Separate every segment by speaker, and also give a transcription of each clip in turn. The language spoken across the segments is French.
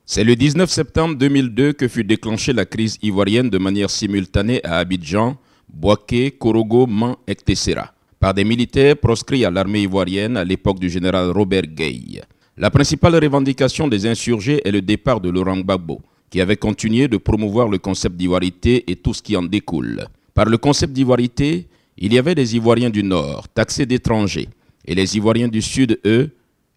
Speaker 1: C'est le 19 septembre 2002 que fut déclenchée la crise ivoirienne de manière simultanée à Abidjan, Bouaké, Korogo, Man et Tessera, par des militaires proscrits à l'armée ivoirienne à l'époque du général Robert Gueye. La principale revendication des insurgés est le départ de Laurent Gbagbo, qui avait continué de promouvoir le concept d'ivoirité et tout ce qui en découle. Par le concept d'ivoirité, il y avait des Ivoiriens du Nord, taxés d'étrangers, et les Ivoiriens du Sud, eux,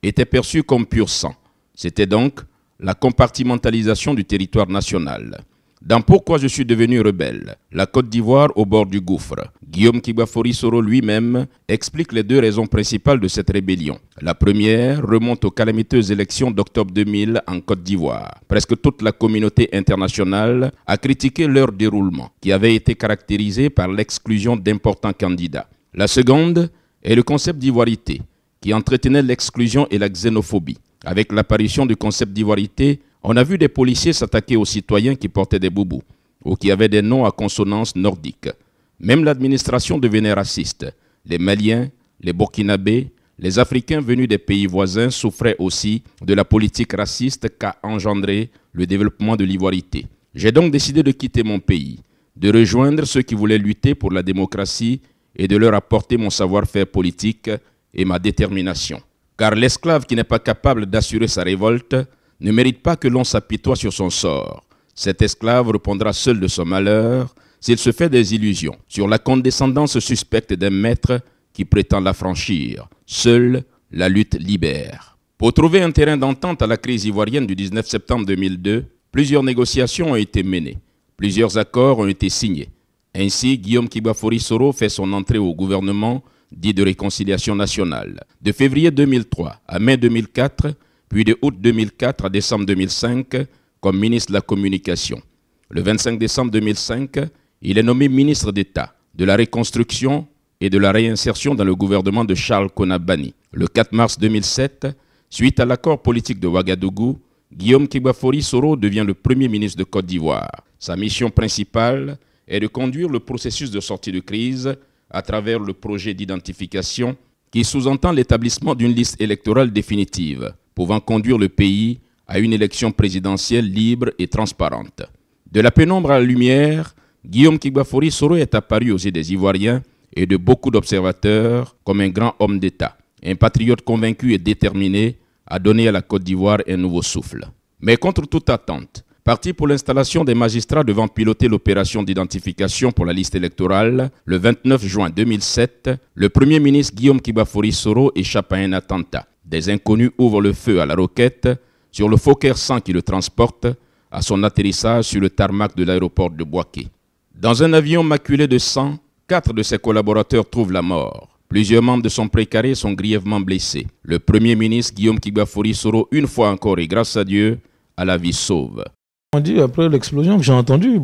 Speaker 1: étaient perçus comme pur sang. C'était donc la compartimentalisation du territoire national. Dans Pourquoi je suis devenu rebelle, la Côte d'Ivoire au bord du gouffre, Guillaume Kibafori Soro lui-même explique les deux raisons principales de cette rébellion. La première remonte aux calamiteuses élections d'octobre 2000 en Côte d'Ivoire. Presque toute la communauté internationale a critiqué leur déroulement, qui avait été caractérisé par l'exclusion d'importants candidats. La seconde est le concept d'ivoirité, qui entretenait l'exclusion et la xénophobie. Avec l'apparition du concept d'ivoirité, on a vu des policiers s'attaquer aux citoyens qui portaient des boubous ou qui avaient des noms à consonance nordique. Même l'administration devenait raciste. Les Maliens, les Burkinabés, les Africains venus des pays voisins souffraient aussi de la politique raciste qu'a engendré le développement de l'ivoirité. J'ai donc décidé de quitter mon pays, de rejoindre ceux qui voulaient lutter pour la démocratie et de leur apporter mon savoir-faire politique et ma détermination. Car l'esclave qui n'est pas capable d'assurer sa révolte ne mérite pas que l'on s'apitoie sur son sort. Cet esclave répondra seul de son malheur s'il se fait des illusions sur la condescendance suspecte d'un maître qui prétend l'affranchir. Seule la lutte libère. Pour trouver un terrain d'entente à la crise ivoirienne du 19 septembre 2002, plusieurs négociations ont été menées. Plusieurs accords ont été signés. Ainsi, Guillaume Kibafori Soro fait son entrée au gouvernement dit de réconciliation nationale. De février 2003 à mai 2004, puis de août 2004 à décembre 2005 comme ministre de la Communication. Le 25 décembre 2005, il est nommé ministre d'État de la Reconstruction et de la Réinsertion dans le gouvernement de Charles Konabani. Le 4 mars 2007, suite à l'accord politique de Ouagadougou, Guillaume Kibafori Soro devient le premier ministre de Côte d'Ivoire. Sa mission principale est de conduire le processus de sortie de crise à travers le projet d'identification qui sous-entend l'établissement d'une liste électorale définitive, pouvant conduire le pays à une élection présidentielle libre et transparente. De la pénombre à la lumière, Guillaume Kibafori Soro est apparu aux yeux des Ivoiriens et de beaucoup d'observateurs comme un grand homme d'État, un patriote convaincu et déterminé à donner à la Côte d'Ivoire un nouveau souffle. Mais contre toute attente, parti pour l'installation des magistrats devant piloter l'opération d'identification pour la liste électorale, le 29 juin 2007, le Premier ministre Guillaume Kibafori Soro échappe à un attentat. Des inconnus ouvrent le feu à la roquette sur le Fokker 100 qui le transporte à son atterrissage sur le tarmac de l'aéroport de Bouaké. Dans un avion maculé de sang, 4 de ses collaborateurs trouvent la mort. Plusieurs membres de son précaré sont grièvement blessés. Le Premier ministre Guillaume Kibafori Soro, une fois encore et grâce à Dieu, a la vie sauve.
Speaker 2: On dit après l'explosion que j'ai entendu,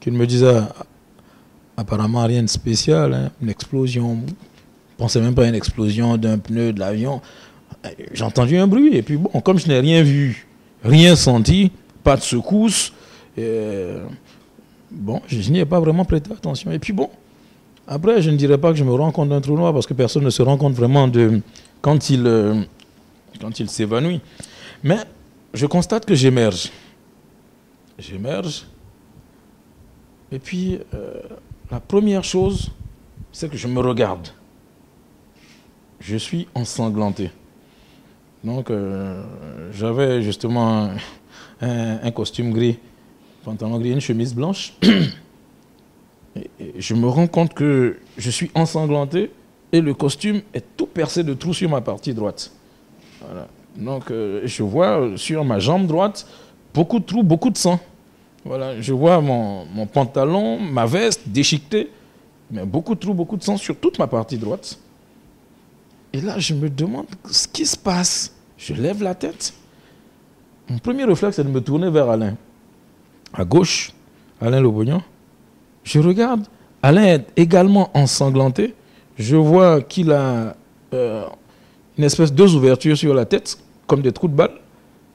Speaker 2: qu'il me disait apparemment rien de spécial, une explosion. Je ne pensais même pas à une explosion d'un pneu de l'avion. J'ai entendu un bruit et puis comme je n'ai rien vu, rien senti, pas de secousse, je n'y ai pas vraiment prêté attention. Et puis après je ne dirais pas que je me rends compte d'un trou noir parce que personne ne se rend compte vraiment de quand il s'évanouit. Mais je constate que j'émerge. Et puis, la première chose, c'est que je me regarde. Je suis ensanglanté. Donc, j'avais justement un costume gris, pantalon gris, une chemise blanche. Et je me rends compte que je suis ensanglanté et le costume est tout percé de trous sur ma partie droite. Voilà. Donc, je vois sur ma jambe droite beaucoup de trous, beaucoup de sang. Voilà, je vois mon pantalon, ma veste déchiquetée, mais beaucoup de trous, beaucoup de sang sur toute ma partie droite. Et là, je me demande ce qui se passe. Je lève la tête. Mon premier réflexe, c'est de me tourner vers Alain. À gauche, Alain Lobognan. Je regarde, Alain est également ensanglanté. Je vois qu'il a une espèce de 2 ouvertures sur la tête, comme des trous de balles,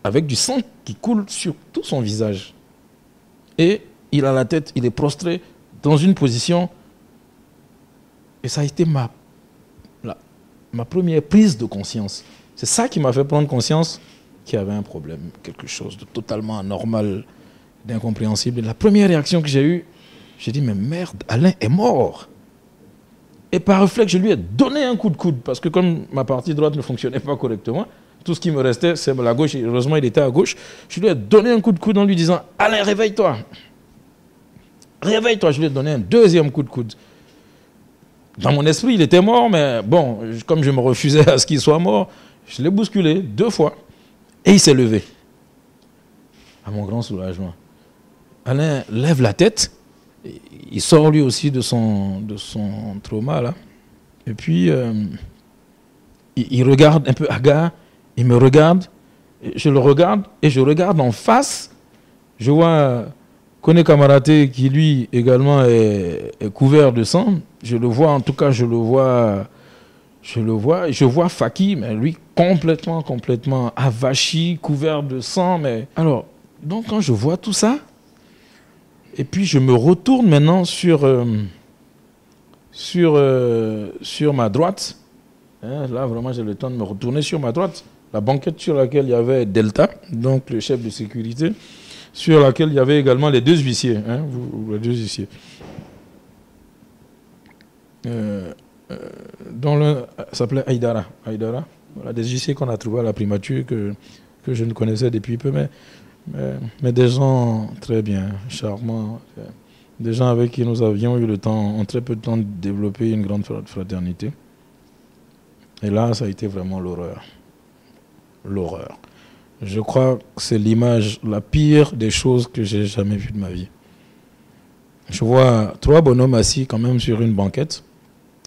Speaker 2: avec du sang qui coule sur tout son visage. Et il a la tête, il est prostré dans une position. Et ça a été ma première prise de conscience. C'est ça qui m'a fait prendre conscience qu'il y avait un problème, quelque chose de totalement anormal, d'incompréhensible. Et la première réaction que j'ai eue, j'ai dit, mais merde, Alain est mort. Et par réflexe, je lui ai donné un coup de coude, parce que comme ma partie droite ne fonctionnait pas correctement, tout ce qui me restait, c'est la gauche, et heureusement il était à gauche, je lui ai donné un coup de coude en lui disant, Alain, réveille-toi. Réveille-toi, je lui ai donné un deuxième coup de coude. Dans mon esprit, il était mort, mais bon, comme je me refusais à ce qu'il soit mort, je l'ai bousculé 2 fois, et il s'est levé. À mon grand soulagement. Alain lève la tête, il sort lui aussi de son trauma, là. Et puis, il regarde un peu Agar, il me regarde, je le regarde, et je regarde en face. Je vois Kone Kamaraté qui, lui, également est couvert de sang. Je le vois, en tout cas, je vois, et je vois Faki, mais lui, complètement avachi, couvert de sang. Mais... Alors, donc, quand je vois tout ça, et puis je me retourne maintenant sur ma droite. Hein, là, vraiment, j'ai le temps de me retourner sur ma droite. La banquette sur laquelle il y avait Delta, donc le chef de sécurité, sur laquelle il y avait également les 2 huissiers. Hein, les 2 huissiers. Dont l'un s'appelait Aïdara. Voilà, des huissiers qu'on a trouvés à la primature que je ne connaissais depuis peu, mais des gens très bien, charmants, des gens avec qui nous avions eu le temps, en très peu de temps, de développer une grande fraternité. Et là, ça a été vraiment l'horreur. L'horreur. Je crois que c'est l'image la pire des choses que j'ai jamais vues de ma vie. Je vois 3 bonhommes assis quand même sur une banquette,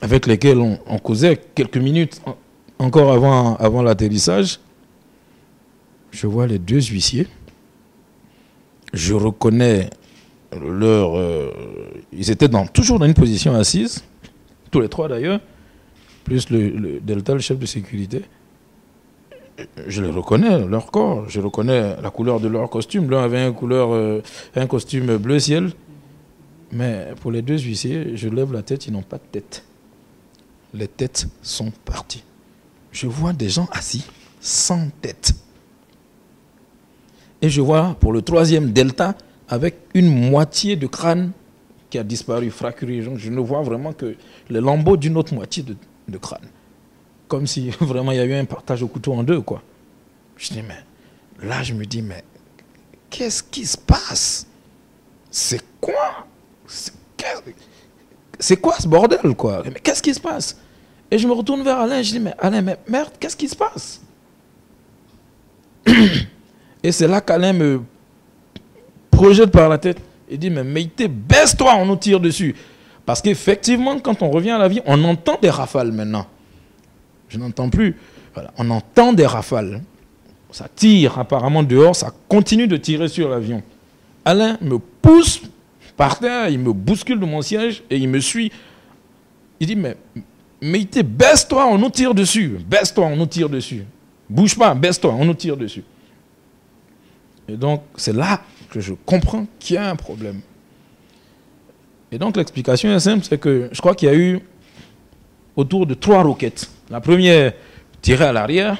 Speaker 2: avec lesquels on causait quelques minutes encore avant l'atterrissage. Je vois les 2 huissiers. Je reconnais ils étaient toujours dans une position assise, tous les 3 d'ailleurs, plus le Delta, le chef de sécurité. Je les reconnais, leur corps, je reconnais la couleur de leur costume. L'un avait un costume bleu ciel, mais pour les 2 huissiers, je lève la tête, ils n'ont pas de tête. Les têtes sont parties. Je vois des gens assis, sans tête. Et je vois pour le 3e Delta, avec une moitié de crâne qui a disparu, fracturé. Donc je ne vois vraiment que les lambeaux d'une autre moitié de crâne. Comme si vraiment il y a eu un partage au couteau en 2, quoi. Je me dis, mais qu'est-ce qui se passe? C'est quoi? C'est quoi ce bordel, quoi? Mais qu'est-ce qui se passe? Et je me retourne vers Alain, je dis, mais Alain, mais merde, qu'est-ce qui se passe? Et c'est là qu'Alain me projette par la tête et dit, mais Meïté, baisse-toi, on nous tire dessus. Parce qu'effectivement, quand on revient à l'avion, on entend des rafales maintenant. Je n'entends plus. Voilà, on entend des rafales. Ça tire apparemment dehors, ça continue de tirer sur l'avion. Alain me pousse par terre, il me bouscule de mon siège et il me suit. Il dit, mais Meïté, baisse-toi, on nous tire dessus. Baisse-toi, on nous tire dessus. Bouge pas, baisse-toi, on nous tire dessus. Et donc, c'est là que je comprends qu'il y a un problème. Et donc, l'explication est simple, c'est que je crois qu'il y a eu autour de 3 roquettes. La première, tirée à l'arrière.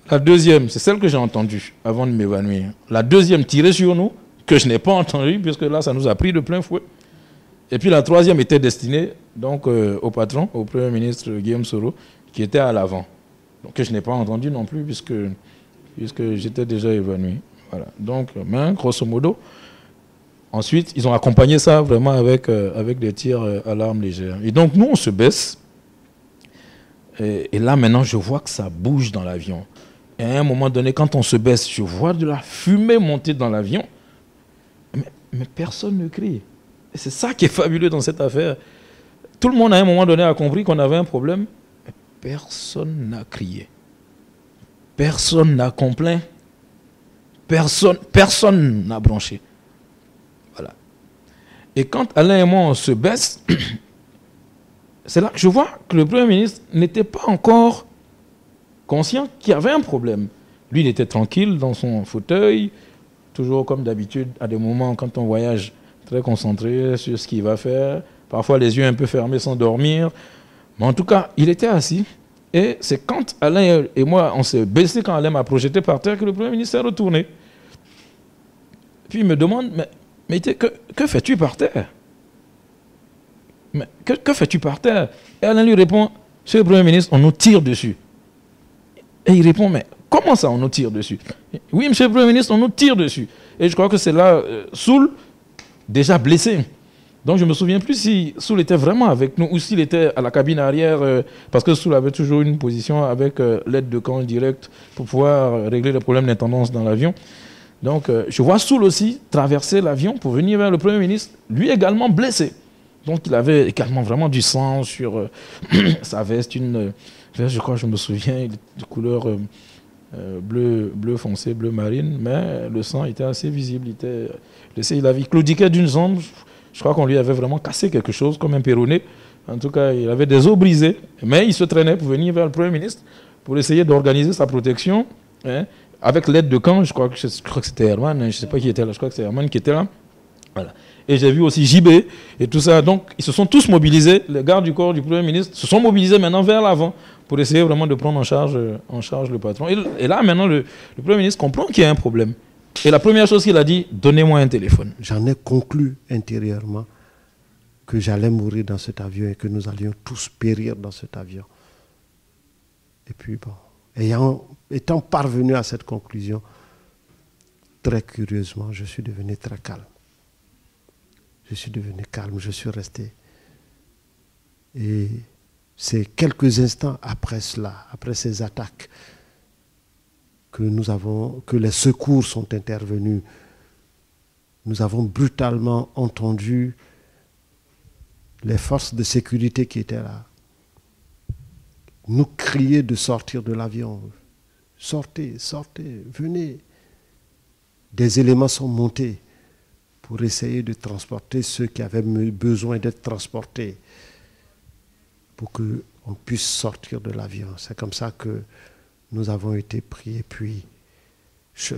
Speaker 2: La deuxième, c'est celle que j'ai entendue avant de m'évanouir. La deuxième, tirée sur nous, que je n'ai pas entendue, puisque là, ça nous a pris de plein fouet. Et puis la troisième était destinée donc, au patron, au Premier ministre Guillaume Soro, qui était à l'avant. Donc, que je n'ai pas entendu non plus, puisque j'étais déjà évanoui. Voilà. Donc, grosso modo, ensuite, ils ont accompagné ça vraiment avec des tirs à l'arme légère. Et donc, nous, on se baisse. Et là, maintenant, je vois que ça bouge dans l'avion. Et à un moment donné, quand on se baisse, je vois de la fumée monter dans l'avion. Mais personne ne crie. Et c'est ça qui est fabuleux dans cette affaire. Tout le monde, à un moment donné, a compris qu'on avait un problème. Mais personne n'a crié. Personne n'a complaint. Personne n'a bronché. Voilà. Et quand Alain et moi, on se baisse, c'est là que je vois que le Premier ministre n'était pas encore conscient qu'il y avait un problème. Lui, il était tranquille dans son fauteuil, toujours comme d'habitude, à des moments, quand on voyage, très concentré sur ce qu'il va faire, parfois les yeux un peu fermés sans dormir. Mais en tout cas, il était assis Et c'est quand Alain et moi, on s'est baissé quand Alain m'a projeté par terre que le Premier ministre est retourné. Puis il me demande, mais que fais-tu par terre? Mais que fais-tu par terre? Et Alain lui répond, Monsieur le Premier ministre, on nous tire dessus. Et il répond, mais comment ça on nous tire dessus? Oui, Monsieur le Premier ministre, on nous tire dessus. Et je crois que c'est là, Soul, déjà blessé. Donc je ne me souviens plus si Soul était vraiment avec nous ou s'il était à la cabine arrière, parce que Soul avait toujours une position avec l'aide de camp direct pour pouvoir régler les problèmes d'intendance dans l'avion. Donc je vois Soul aussi traverser l'avion pour venir vers le Premier ministre, lui également blessé. Donc il avait également vraiment du sang sur sa veste, une veste, je crois, je me souviens, de couleur bleu foncé, bleu marine, mais le sang était assez visible. Il claudiquait d'une jambe. Je crois qu'on lui avait vraiment cassé quelque chose, comme un péroné. En tout cas, il avait des os brisés, mais il se traînait pour venir vers le Premier ministre pour essayer d'organiser sa protection, hein, avec l'aide de camp. Je crois que c'était Herman, je ne sais pas qui était là, je crois que c'est Herman qui était là. Voilà. Et j'ai vu aussi JB et tout ça. Donc, ils se sont tous mobilisés. Les gardes du corps du Premier ministre se sont mobilisés maintenant vers l'avant pour essayer vraiment de prendre en charge le patron. Et là, maintenant, le Premier ministre comprend qu'il y a un problème. Et la première chose qu'il a dit, donnez-moi un téléphone.
Speaker 3: J'en ai conclu intérieurement que j'allais mourir dans cet avion et que nous allions tous périr dans cet avion. Et puis, bon, étant parvenu à cette conclusion, très curieusement, je suis devenu très calme. Je suis devenu calme, je suis resté. Et c'est quelques instants après cela, après ces attaques, que les secours sont intervenus. Nous avons brutalement entendu les forces de sécurité qui étaient là nous crier de sortir de l'avion. Sortez, sortez, venez. Des éléments sont montés pour essayer de transporter ceux qui avaient besoin d'être transportés pour qu'on puisse sortir de l'avion. C'est comme ça que nous avons été pris. Et puis,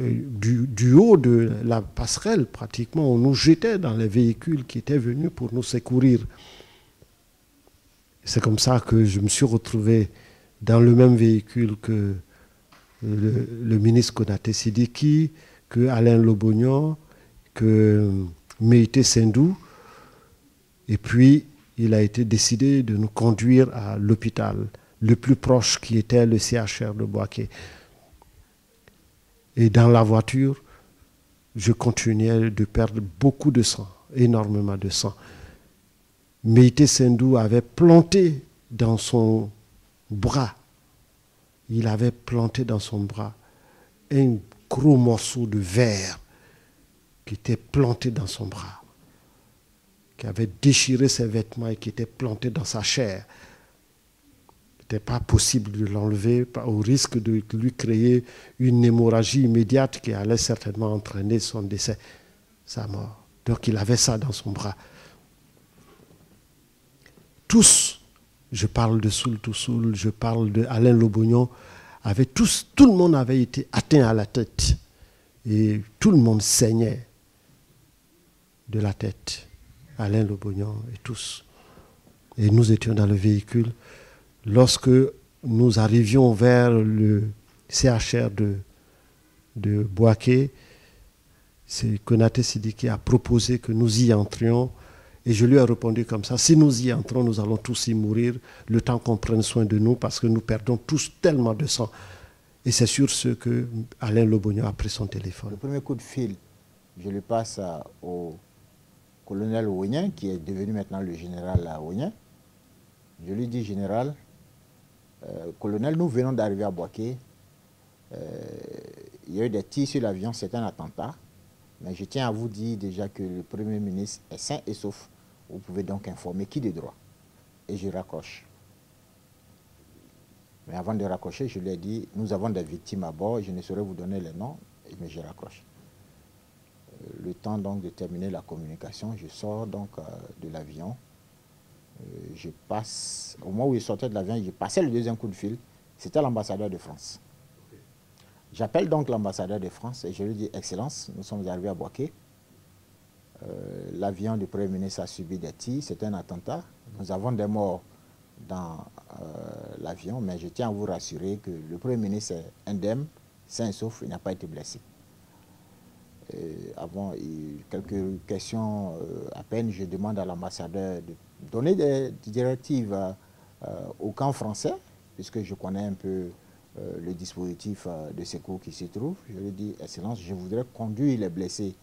Speaker 3: du haut de la passerelle, pratiquement, on nous jetait dans les véhicules qui étaient venus pour nous secourir. C'est comme ça que je me suis retrouvé dans le même véhicule que le ministre Konaté Sidiki, que Alain Lobognon, que Meïté Sendou. Et puis, il a été décidé de nous conduire à l'hôpital le plus proche qui était le CHR de Boaké. Et dans la voiture, je continuais de perdre beaucoup de sang, énormément de sang. Meïté Sendou avait planté dans son bras, il avait planté dans son bras un gros morceau de verre qui était planté dans son bras, qui avait déchiré ses vêtements et qui était planté dans sa chair. Il n'était pas possible de l'enlever au risque de lui créer une hémorragie immédiate qui allait certainement entraîner son décès, sa mort. Donc il avait ça dans son bras. Tous, je parle de Soul Toussoul, je parle d'Alain Lobognon, tout le monde avait été atteint à la tête. Et tout le monde saignait de la tête. Alain Lobognon et tous. Et nous étions dans le véhicule. Lorsque nous arrivions vers le CHR de Boaké, c'est Konaté Sidiki a proposé que nous y entrions. Et je lui ai répondu comme ça, si nous y entrons, nous allons tous y mourir, le temps qu'on prenne soin de nous, parce que nous perdons tous tellement de sang. Et c'est sur ce que Alain Lobognon a pris son téléphone.
Speaker 4: Le premier coup de fil, je le passe au colonel Oignan, qui est devenu maintenant le général Oignan. Je lui dis, général, colonel, nous venons d'arriver à Boaké. Il y a eu des tirs sur l'avion, c'est un attentat. Mais je tiens à vous dire déjà que le Premier ministre est sain et sauf. Vous pouvez donc informer qui de droit. Et je raccroche. Mais avant de raccrocher, je lui ai dit, nous avons des victimes à bord, je ne saurais vous donner les noms, mais je raccroche. Le temps donc de terminer la communication, je sors donc de l'avion. Je passe, au moment où je sortais de l'avion, je passais le deuxième coup de fil, c'était l'ambassadeur de France. J'appelle donc l'ambassadeur de France et je lui dis, Excellence, nous sommes arrivés à Boaké. L'avion du Premier ministre a subi des tirs, c'est un attentat. Nous avons des morts dans l'avion, mais je tiens à vous rassurer que le Premier ministre est indemne, sain et sauf, il n'a pas été blessé. Avant, quelques questions à peine, je demande à l'ambassadeur de donner des directives au camp français, puisque je connais un peu le dispositif de secours qui s'y trouve. Je lui dis, Excellence, je voudrais conduire les blessés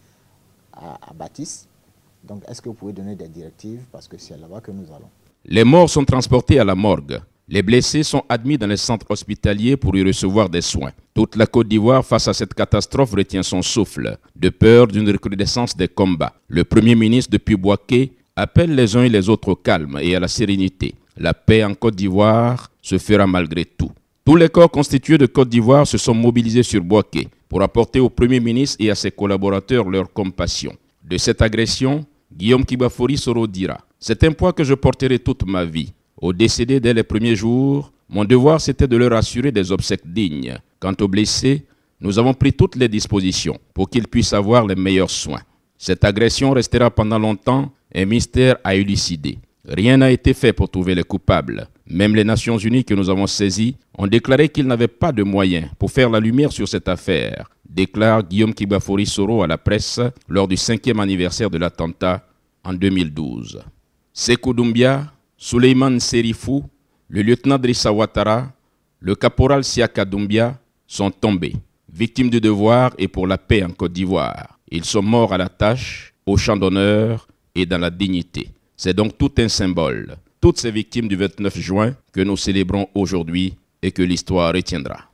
Speaker 4: à Baptiste. Donc, est-ce que vous pouvez donner des directives, parce que c'est là-bas que nous allons.
Speaker 1: Les morts sont transportés à la morgue. Les blessés sont admis dans les centres hospitaliers pour y recevoir des soins. Toute la Côte d'Ivoire, face à cette catastrophe, retient son souffle, de peur d'une recrudescence des combats. Le Premier ministre, depuis Bouaké, appelle les uns et les autres au calme et à la sérénité. La paix en Côte d'Ivoire se fera malgré tout. Tous les corps constitués de Côte d'Ivoire se sont mobilisés sur Bouaké pour apporter au Premier ministre et à ses collaborateurs leur compassion. De cette agression, Guillaume Kibafori Soro dira « C'est un poids que je porterai toute ma vie. Aux décédés dès les premiers jours, mon devoir c'était de leur assurer des obsèques dignes. Quant aux blessés, nous avons pris toutes les dispositions pour qu'ils puissent avoir les meilleurs soins. Cette agression restera pendant longtemps un mystère à élucider. Rien n'a été fait pour trouver les coupables. Même les Nations Unies que nous avons saisies ont déclaré qu'ils n'avaient pas de moyens pour faire la lumière sur cette affaire, déclare Guillaume Kibafori Soro à la presse lors du 5e anniversaire de l'attentat en 2012. Sékou Doumbia, Souleymane Serifou, le lieutenant Drissa Ouattara, le caporal Siaka Doumbia sont tombés, victimes du devoir et pour la paix en Côte d'Ivoire. Ils sont morts à la tâche, au champ d'honneur et dans la dignité. C'est donc tout un symbole, toutes ces victimes du 29 juin que nous célébrons aujourd'hui et que l'histoire retiendra.